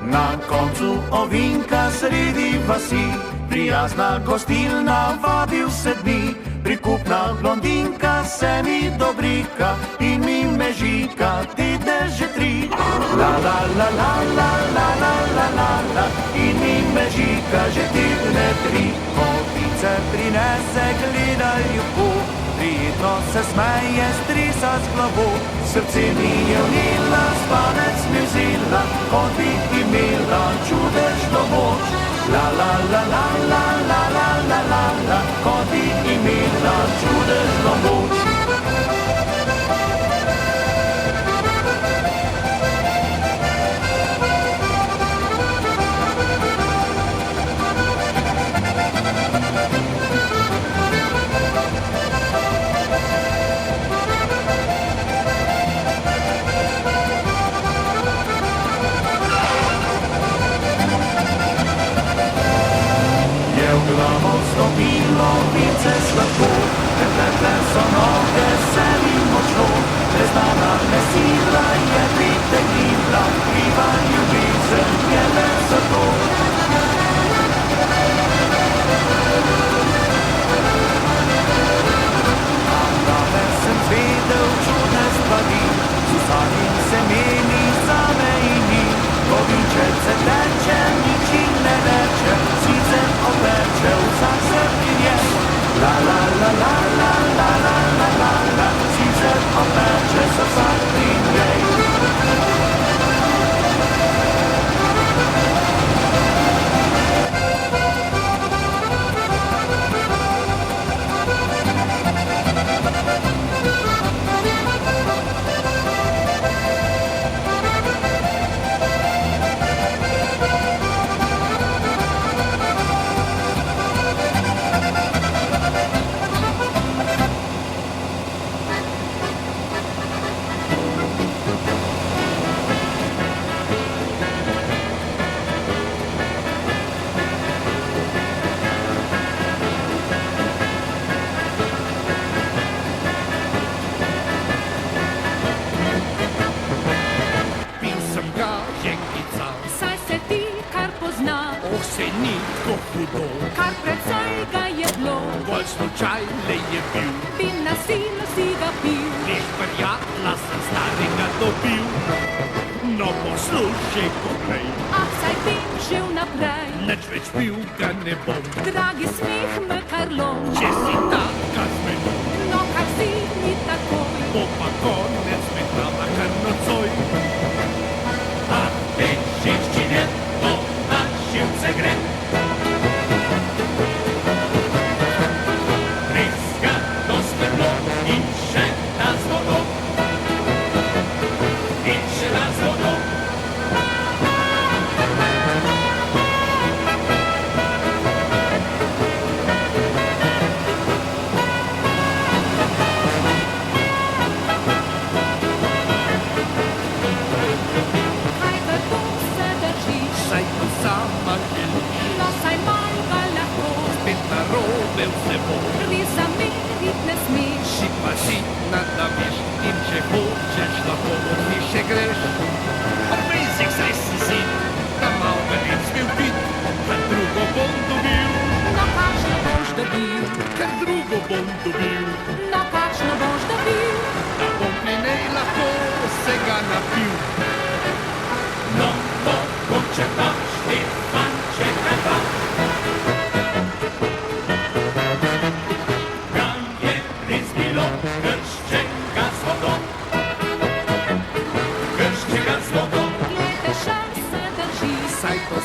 Na koncu ovinka sredi vasi, prijazna gostilna vabi vse dni. Prikupna blondinka se mi dobrika in mi mežika, ti že tri. La la la la la la la la la la, in mi mežika že ti tri. Kopice prinese, gledaj ljubo, prijetno se smeje, strisa z glavo. Srce mi je vnila, spanec mi vzela, kot bi imela čudežno moč. La la la la la la la la la la, kot bi imela čudežno moč. Glavo stopilo, vince sladko, preplete so noge, se mi močno. Neznana me sila je pritegnila, kriva ljubezen je le zato. Amdale sem zvedel čudne stvari, z vsakim semeni zame in mi. Ko vinček se teče, nič jim ne reče, sicer opeče vsak se prinje. La la la la la la la la la la, sicer opeče se vsak prinje. Kar precej ga je bilo, bolj slučaj le je bil. Bi na silo si ga pil, Neš prijatla sem starega dobil. No poslušaj poprej, a saj vem že vnaprej. nič več pil ga ne bom. Dragi smeh me kar lom, Če si taka z menoj, no kar si ni takoj. bo pa konec med nama kar nocoj. A te živčine, to na živce gre.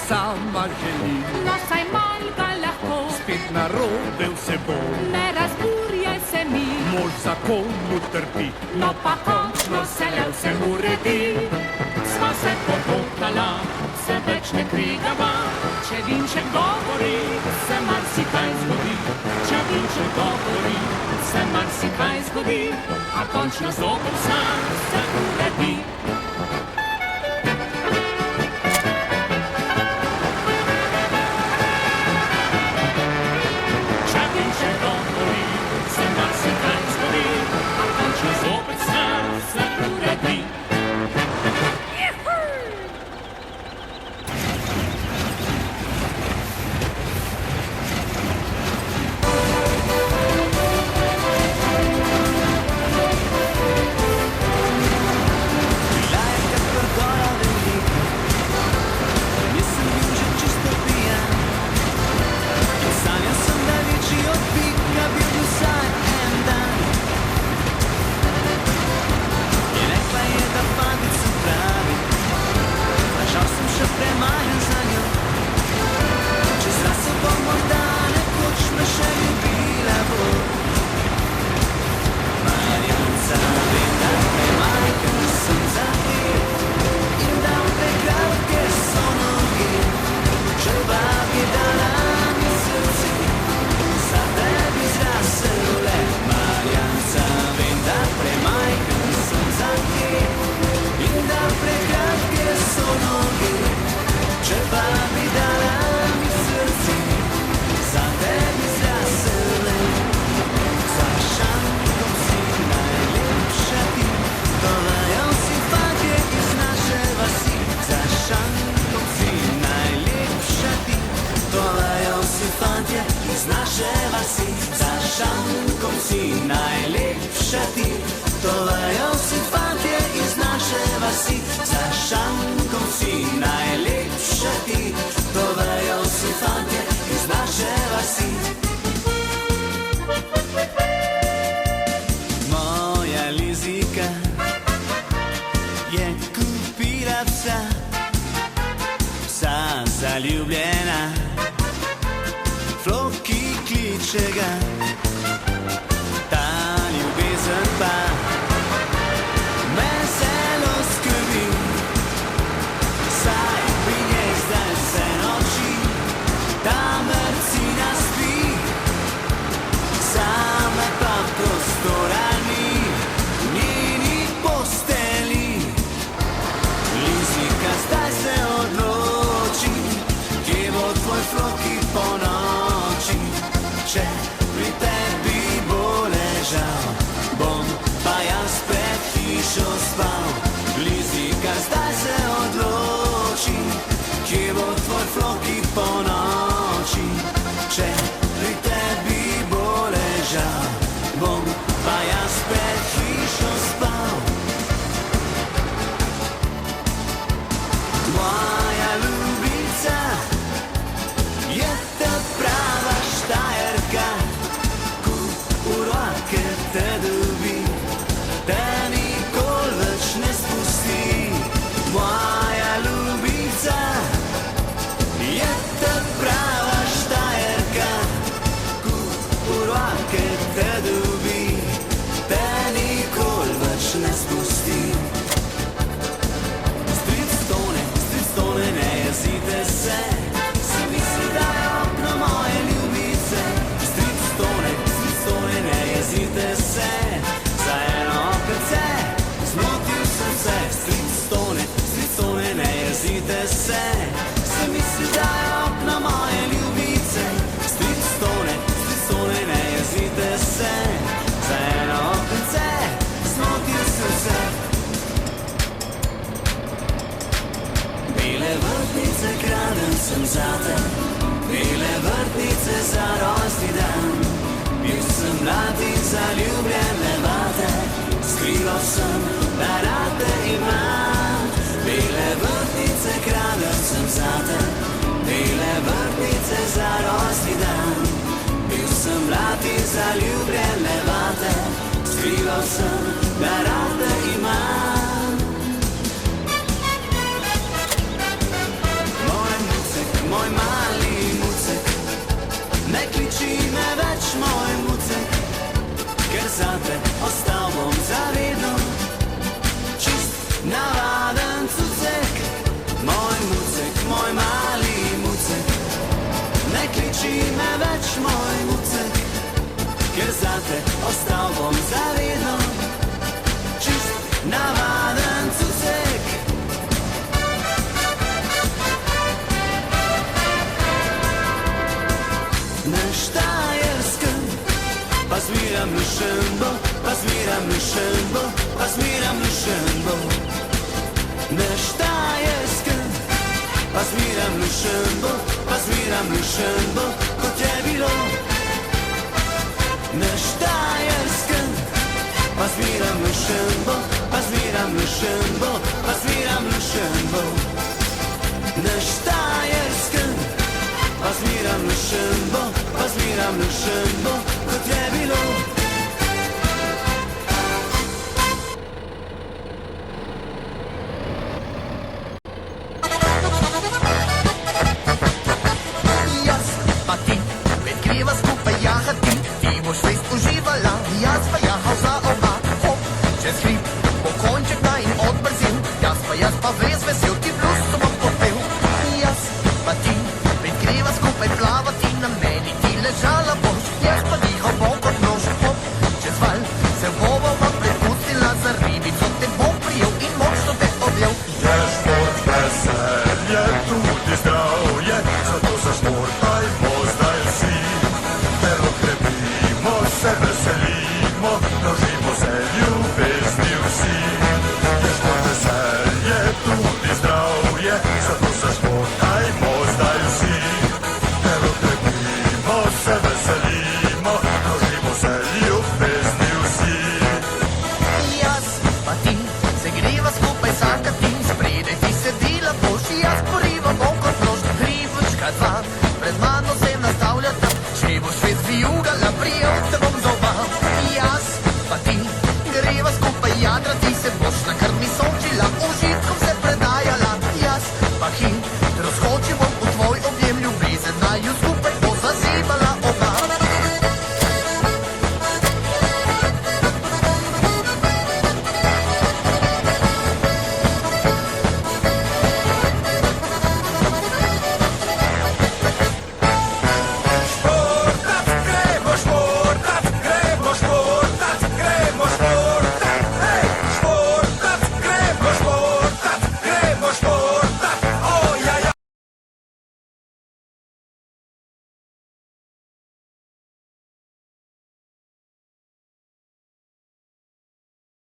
Sama želi, No saj manj ga lahko, spet narobe vse bo. ne razburjaj se mi. Mož zakonu trpi, No pa končno se le vse uredi. Sva se potokala, se več ne krigava. Če vinček govori, se marsikaj zgodi. Če vinček govori, se marsikaj zgodi. A končno zopet sam se uredi. Če vinček govori, se marsikaj zgodi. A najlepšega, ta ljubezen pa me zelo skrbi, saj pri njej zdaj vse noči, ta mrcina spi, same pa prostora ni, v njeni posteli. Lizika, zdaj se odloči, kje bo tvoj floki po noči. Če pri tebi bo ležal, bom pa jaz pred hišo spal. Lizika, zdaj se odloči, kje bo tvoj floki po noči. Če pri tebi bo ležal, bom pa jaz pred hišo spal. Moja ljubica je ta prava Štajerka, ko v roke te dobi, te nikoli več ne spusti. Moja ljubica je ta prava Štajerka, ko v roke te dobi, te nikoli več ne spusti. Stone, ne jezite se, si misli, da je okno moje ljubice. Stone, ne jezite se, za eno okrce zmotil sem se. Stone, ne jezite se, si misli, da je okno moje ljubice. Stone, ne jezite se, za eno okrce zmotil sem se. Bele vrtnice kradem sem zate, bele vrtnice za rojstni dan. Bil sem mlad in zaljubljen levate, skrival sem, da rade imam. Bele vrtnice kradem sem zate, bele vrtnice za rojstni dan. Bil sem mlad in zaljubljen levate, skrival sem, da rade imam. Moj mali mucek, ne kliči me več moj mucek, ker zate ostal bom zavedno, čist navaden cucek. Moj mucek, moj mali mucek, ne kliči me več moj mucek, ker zate ostal bom zavedno, čist navaden cucek. Na Štajerskem pa zmeram lušenbo, pa zmeram lušenbo, pa zmeram lušenbo. Na Štajerskem pa zmeram lušenbo, pa zmeram lušenbo, kot je bilo. Na Štajerskem pa zmeram lušenbo,